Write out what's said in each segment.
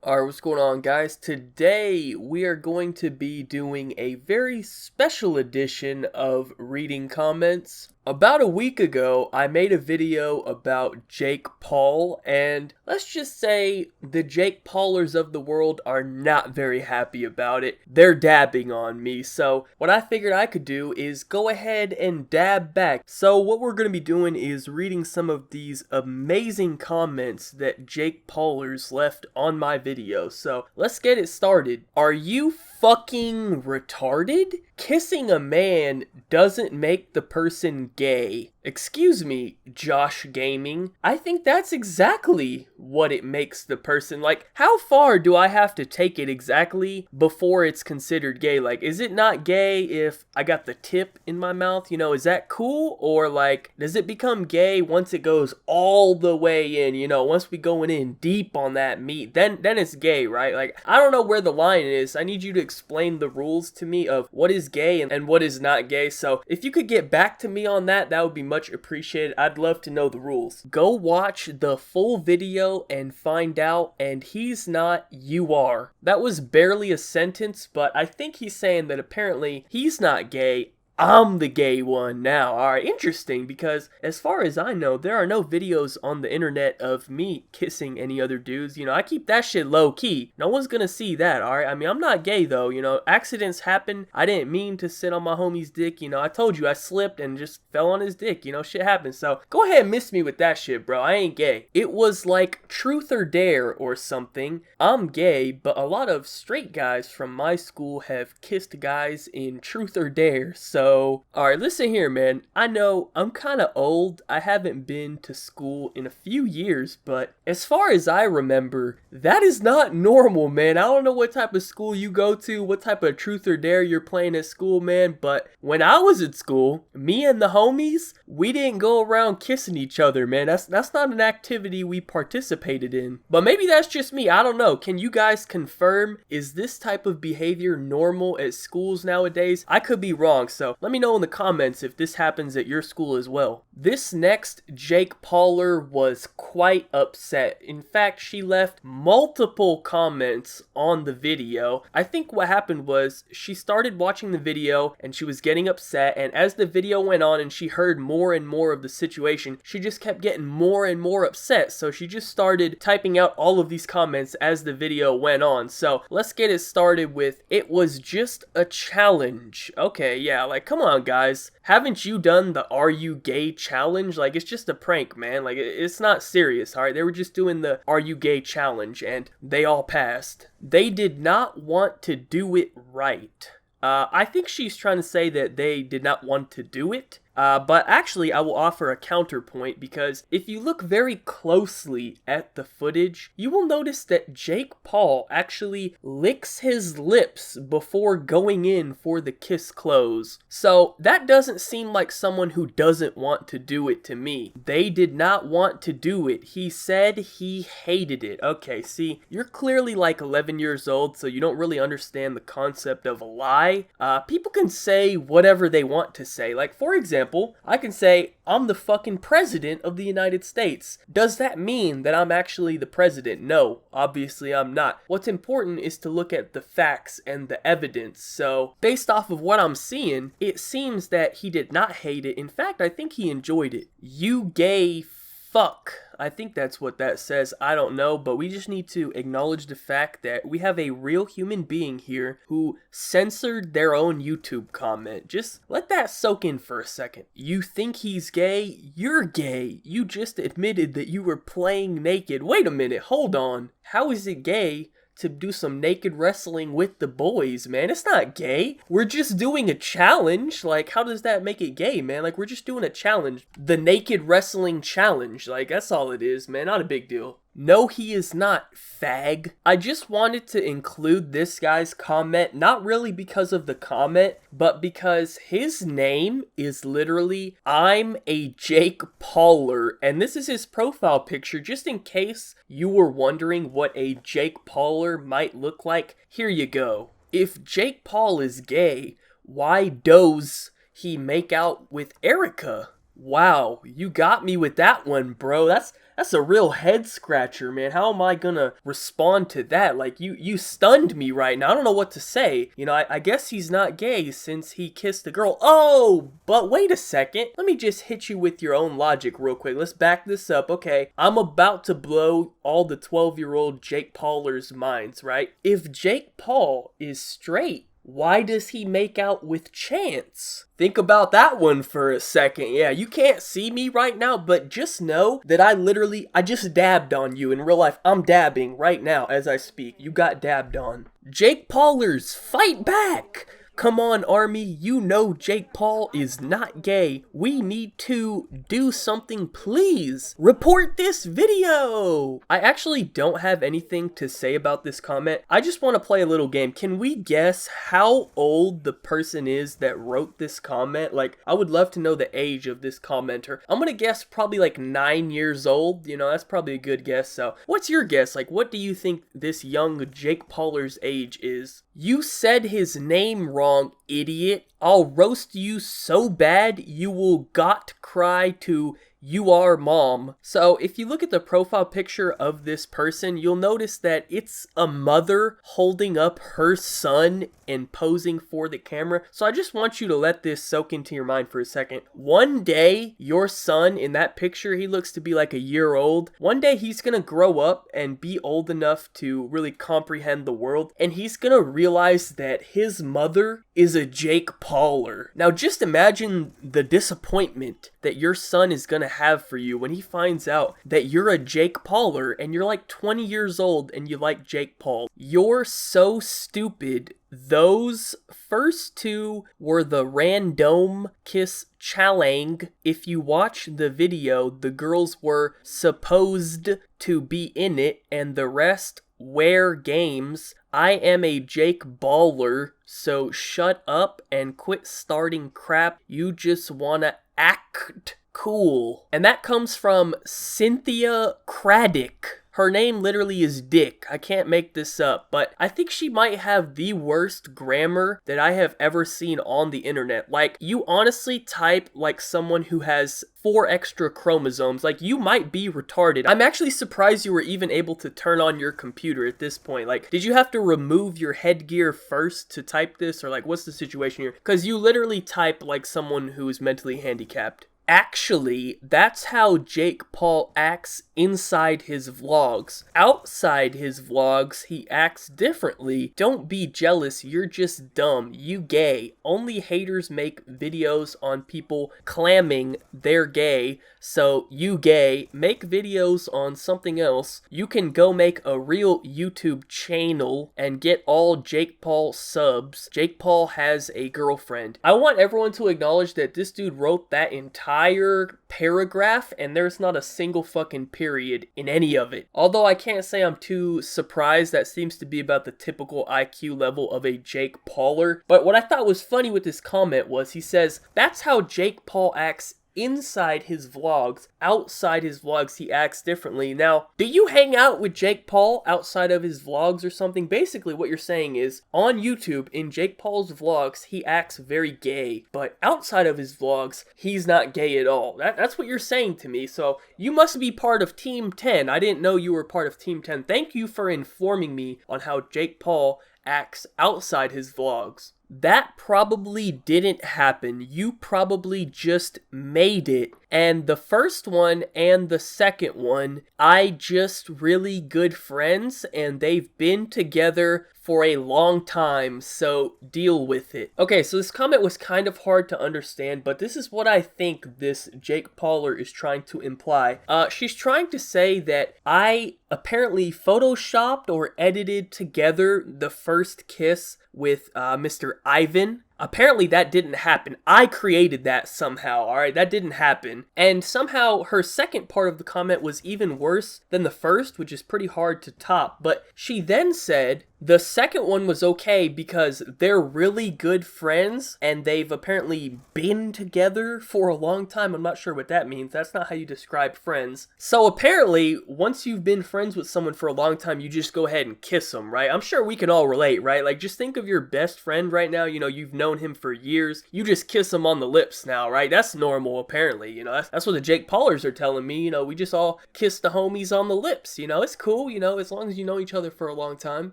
Alright, what's going on, guys? Today we are going to be doing a very special edition of reading comments. About a week ago, I made a video about Jake Paul, and let's just say the Jake Paulers of the world are not very happy about it. They're dabbing on me, so what I figured I could do is go ahead and dab back. So what we're going to be doing is reading some of these amazing comments that Jake Paulers left on my video. So let's get it started. Are you fucking retarded? Kissing a man doesn't make the person gay. Excuse me, Josh Gaming. I think that's exactly what it makes the person. Like, how far do I have to take it exactly before it's considered gay? Like, is it not gay if I got the tip in my mouth? You know, is that cool? Or like, does it become gay once it goes all the way in? You know, once we going in deep on that meat, then it's gay, right? Like, I don't know where the line is. I need you to explain the rules to me of what is gay and what is not gay. So if you could get back to me on that, that would be much appreciated. I'd love to know the rules. Go watch the full video and find out, and he's not, you are. That was barely a sentence, but I think he's saying that apparently he's not gay. I'm the gay one now. Alright, interesting, because as far as I know, there are no videos on the internet of me kissing any other dudes. You know, I keep that shit low key. No one's gonna see that, alright? I mean, I'm not gay though, you know, accidents happen. I didn't mean to sit on my homie's dick, you know, I told you I slipped and just fell on his dick, you know, shit happens. So go ahead and miss me with that shit, bro. I ain't gay. It was like Truth or Dare or something. I'm gay, but a lot of straight guys from my school have kissed guys in Truth or Dare, so alright, listen here, man. I know I'm kind of old. I haven't been to school in a few years, but as far as I remember, that is not normal, man. I don't know what type of school you go to, what type of Truth or Dare you're playing at school, man, but when I was at school, me and the homies, we didn't go around kissing each other, man. That's not an activity we participated in. But maybe that's just me. I don't know. Can you guys confirm, is this type of behavior normal at schools nowadays? I could be wrong, so let me know in the comments if this happens at your school as well. This next Jake Pauler was quite upset. In fact, she left multiple comments on the video. I think what happened was she started watching the video and she was getting upset, and as the video went on and she heard more and more of the situation, she just kept getting more and more upset. So she just started typing out all of these comments as the video went on. So let's get it started with, it was just a challenge. Okay, yeah, like come on guys, haven't you done the Are You Gay challenge? Like, it's just a prank, man. Like, it's not serious, alright? They were just doing the Are You Gay challenge and they all passed. They did not want to do it right. I think she's trying to say that they did not want to do it. But actually, I will offer a counterpoint, because if you look very closely at the footage, you will notice that Jake Paul actually licks his lips before going in for the kiss close. So that doesn't seem like someone who doesn't want to do it to me. They did not want to do it. He said he hated it. Okay, see, you're clearly like 11 years old, so you don't really understand the concept of a lie. People can say whatever they want to say. Like, for example, I can say, I'm the fucking president of the United States. Does that mean that I'm actually the president? No, obviously I'm not. What's important is to look at the facts and the evidence. So, based off of what I'm seeing, it seems that he did not hate it. In fact, I think he enjoyed it. You gay fuck. I think that's what that says. I don't know, but we just need to acknowledge the fact that we have a real human being here who censored their own YouTube comment. Just let that soak in for a second. You think he's gay? You're gay. You just admitted that you were playing naked. Wait a minute, hold on. How is it gay to do some naked wrestling with the boys, man? It's not gay. We're just doing a challenge. Like, how does that make it gay, man? Like, we're just doing a challenge. The naked wrestling challenge. Like, that's all it is, man. Not a big deal. No, he is not, fag. I just wanted to include this guy's comment, not really because of the comment, but because his name is literally I'm a Jake Pauler, and this is his profile picture. Just in case you were wondering what a Jake Pauler might look like, here you go. If Jake Paul is gay, why does he make out with Erica? Wow, you got me with that one, bro. That's a real head scratcher, man. How am I gonna respond to that? Like, you stunned me right now. I don't know what to say. You know, I guess he's not gay since he kissed a girl. Oh, but wait a second. Let me just hit you with your own logic real quick. Let's back this up. Okay, I'm about to blow all the 12-year-old Jake Paulers' minds, right? If Jake Paul is straight, why does he make out with Chance? Think about that one for a second. Yeah, you can't see me right now, but just know that I just dabbed on you in real life. I'm dabbing right now as I speak. You got dabbed on. Jake Paulers, fight back! Come on, Army, you know Jake Paul is not gay. We need to do something, please. Report this video. I actually don't have anything to say about this comment. I just want to play a little game. Can we guess how old the person is that wrote this comment? Like, I would love to know the age of this commenter. I'm gonna guess probably like 9 years old. You know, that's probably a good guess. So, what's your guess? Like, what do you think this young Jake Pauler's age is? You said his name wrong, idiot. I'll roast you so bad you will got cry to you are mom. So if you look at the profile picture of this person, you'll notice that it's a mother holding up her son and posing for the camera. So I just want you to let this soak into your mind for a second. One day, your son in that picture, he looks to be like a year old. One day he's gonna grow up and be old enough to really comprehend the world, and he's gonna realize that his mother is a Jake Pauler. Now just imagine the disappointment that your son is gonna have for you when he finds out that you're a Jake Pauler and you're like 20 years old and you like Jake Paul. You're so stupid. Those first two were the random kiss challenge. If you watch the video, the girls were supposed to be in it and the rest wear games. I am a Jake Baller, so shut up and quit starting crap. You just wanna act cool. And that comes from Cynthia Craddock. Her name literally is Dick. I can't make this up, but I think she might have the worst grammar that I have ever seen on the internet. Like, you honestly type like someone who has 4 extra chromosomes. Like, you might be retarded. I'm actually surprised you were even able to turn on your computer at this point. Like, did you have to remove your headgear first to type this? Or like, what's the situation here? Because you literally type like someone who is mentally handicapped. Actually, that's how Jake Paul acts inside his vlogs. Outside his vlogs, he acts differently. Don't be jealous, you're just dumb. You gay. Only haters make videos on people claiming they're gay. So, you gay, make videos on something else. You can go make a real YouTube channel and get all Jake Paul subs. Jake Paul has a girlfriend. I want everyone to acknowledge that this dude wrote that entire paragraph and there's not a single fucking period in any of it. Although I can't say I'm too surprised, that seems to be about the typical IQ level of a Jake Pauler. But what I thought was funny with this comment was he says, that's how Jake Paul acts inside his vlogs. Outside his vlogs, he acts differently. Now, do you hang out with Jake Paul outside of his vlogs or something? Basically, what you're saying is, on YouTube, in Jake Paul's vlogs, he acts very gay, but outside of his vlogs, he's not gay at all. That's what you're saying to me, so you must be part of Team 10. I didn't know you were part of Team 10. Thank you for informing me on how Jake Paul acts outside his vlogs. That probably didn't happen. You probably just made it. And the first one and the second one, I just really good friends and they've been together for a long time, so deal with it. Okay, so this comment was kind of hard to understand, but this is what I think this Jake Pauler is trying to imply. She's trying to say that I apparently photoshopped or edited together the first kiss with Mr. Ivan. Apparently that didn't happen. I created that somehow, alright? That didn't happen. And somehow her second part of the comment was even worse than the first, which is pretty hard to top. But she then said The second one was okay because they're really good friends and they've apparently been together for a long time. I'm not sure what that means. That's not how you describe friends. So apparently, once you've been friends with someone for a long time, you just go ahead and kiss them, right? I'm sure we can all relate, right? Like, just think of your best friend right now. You know, you've known him for years. You just kiss him on the lips now, right? That's normal, apparently. You know, that's what the Jake Paulers are telling me. You know, we just all kiss the homies on the lips. You know, it's cool, you know, as long as you know each other for a long time.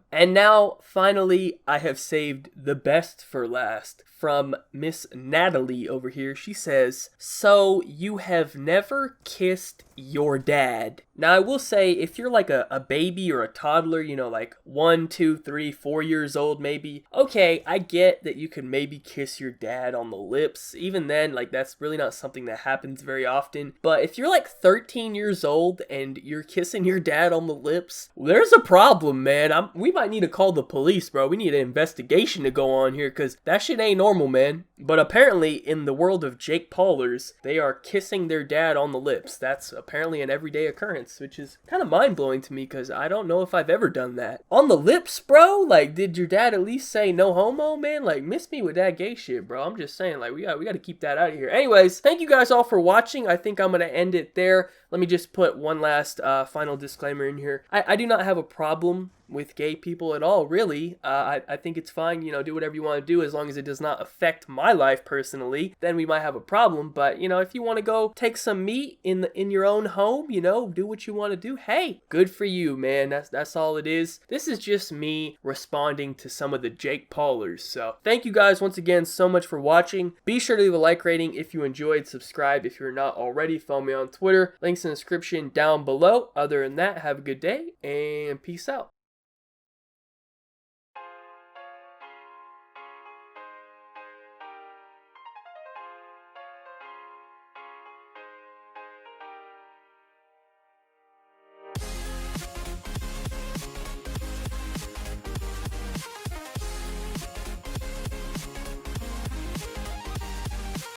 And now, finally, I have saved the best for last. From Miss Natalie over here. She says, so you have never kissed your dad. Now, I will say, if you're like a baby or a toddler, you know, like 1, 2, 3, 4 years old maybe, okay, I get that you can maybe kiss your dad on the lips. Even then, like, that's really not something that happens very often. But if you're like 13 years old and you're kissing your dad on the lips, there's a problem, man. We might need to call the police, bro. We need an investigation to go on here, because that shit ain't normal, man. But apparently, in the world of Jake Paulers, they are kissing their dad on the lips. That's apparently an everyday occurrence, which is kind of mind-blowing to me, because I don't know if I've ever done that. On the lips, bro? Like, did your dad at least say no homo, man? Like, miss me with that gay shit, bro. I'm just saying, like, we got to keep that out of here. Anyways, thank you guys all for watching. I think I'm going to end it there. Let me just put one last final disclaimer in here. I do not have a problem with gay people at all, really. I think it's fine, you know, do whatever you want to do as long as it does not affect my life personally. Then we might have a problem, but, you know, if you want to go take some meat in your own home, you know, do what you want to do, hey, good for you, man. That's all it is. This is just me responding to some of the Jake Paulers. So thank you guys once again so much for watching. Be sure to leave a like rating if you enjoyed, subscribe if you're not already, follow me on Twitter, links in the description down below. Other than that, have a good day and peace out.